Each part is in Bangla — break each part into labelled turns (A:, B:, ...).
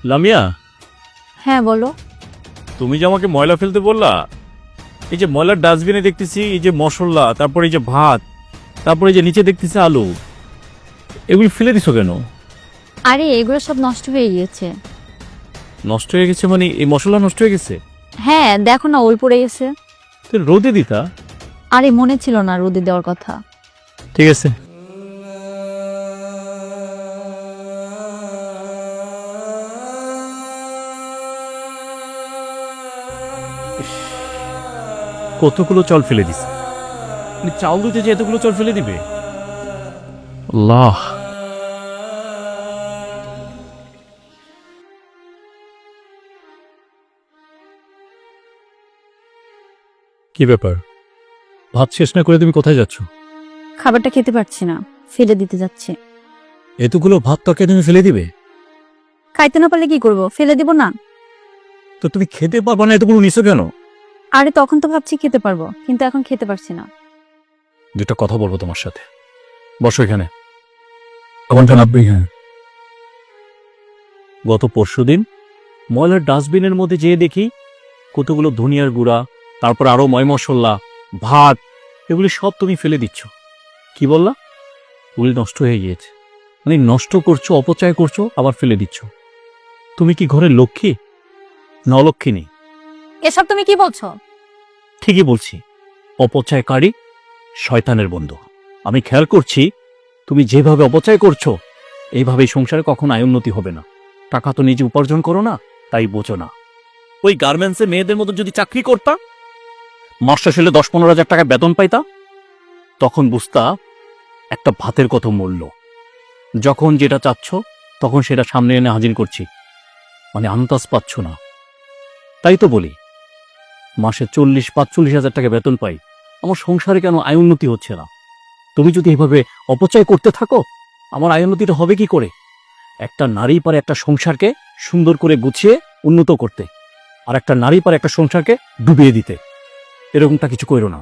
A: লামিয়া,
B: হ্যাঁ বলো।
A: তুমি যে আমাকে ময়লা ফেলতে বললা, এই যে ময়লার ডাস্টবিনে দেখতেছি এই যে মশলা, তারপর এই যে ভাত, তারপরে এই যে নিচে দেখতেছি আলু, এগুলি ফেলে দিছো কেন?
B: আরে এগুলো সব নষ্ট হয়ে গিয়েছে।
A: নষ্ট হয়ে গেছে মানে এই মশলা নষ্ট হয়ে গেছে?
B: হ্যাঁ দেখো না, ওল পড়ে গেছে।
A: তো রোদে দিতা।
B: আরে মনে ছিল না রোদে দেওয়ার কথা।
A: ঠিক আছে। কতগুলো চল ফেলে দিছে, চাউল দিতে যে এতগুলো চল ফেলে দিবে? আল্লাহ। কি ব্যাপার, ভাত শেষ না করে তুমি কোথায় যাচ্ছ?
B: খাবারটা খেতে পারছি না, ফেলে দিতে যাচ্ছি।
A: এতগুলো ভাত তরকারি তুমি ফেলে দিবে?
B: খাইতে না পারলে কি করব, ফেলে দিব না?
A: তো তুমি খেতে পারবা না, এতগুলো নিছো কেন?
B: আরে তখন তো ভাবছি খেতে পারবো, কিন্তু এখন খেতে পারছি না।
A: দুটো কথা বলবো তোমার সাথে, বসো এখানে। আমার গত পরশুদিন ময়লার ডাস্টবিনের মধ্যে যেয়ে দেখি কতগুলো ধনিয়ার গুঁড়া, তারপর আরো ময় মশলা, ভাত, এগুলি সব তুমি ফেলে দিচ্ছ। কি বললা? ওগুলি নষ্ট হয়ে গিয়েছে। মানে নষ্ট করছো, অপচয় করছো, আবার ফেলে দিচ্ছ। তুমি কি ঘরের লক্ষ্মী না অলক্ষ্মী?
B: এসব তুমি কি বলছো?
A: ঠিকই বলছি, অপচয়কারী শয়তানের বন্ধু। আমি খেয়াল করছি তুমি যেভাবে অপচয় করছো, এইভাবেই সংসারে কখনো আয় উন্নতি হবে না। টাকা তো নিজে উপার্জন করো না, তাই বোঝো না। ওই গার্মেন্টসে মেয়েদের মতো যদি চাকরি করতা, মাস শেষে 10-15 হাজার টাকা বেতন পাইতা, তখন বুঝতা একটা ভাতের কত মূল্য। যখন যেটা চাচ্ছ তখন সেটা সামনে এনে হাজির করছি, মানে আন্দাজ পাচ্ছ না। তাই তো বলি, মাসে 40-45 হাজার টাকা বেতন পাই, আমার সংসারে কেন আয় উন্নতি হচ্ছে না? তুমি যদি এভাবে অপচয় করতে থাকো, আমার আয় উন্নতিটা হবে কি করে? একটা নারী পারে একটা সংসারকে সুন্দর করে গুছিয়ে উন্নত করতে, আর একটা নারী পারে একটা সংসারকে ডুবিয়ে দিতে। এরকমটা কিছু করো না।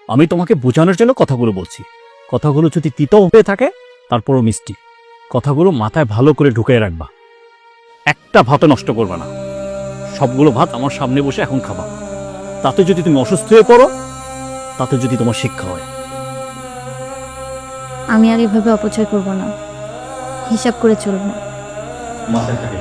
A: আমি তোমাকে বোঝানোর জন্য কথাগুলো বলছি। কথাগুলো যদি তিতো হয়ে থাকে তারপরও মিষ্টি। কথাগুলো মাথায় ভালো করে ঢুকিয়ে রাখবা। একটা ভাতও নষ্ট করবা না। সবগুলো ভাত আমার সামনে বসে এখন খাবা। তাতে যদি তুমি অসুস্থ হয়ে পড়ো, তাতে যদি তোমার শিক্ষা হয়।
B: আমি আর এভাবে অপচয় করব না, হিসাব করে চলবো।
A: মাথায় থাকে।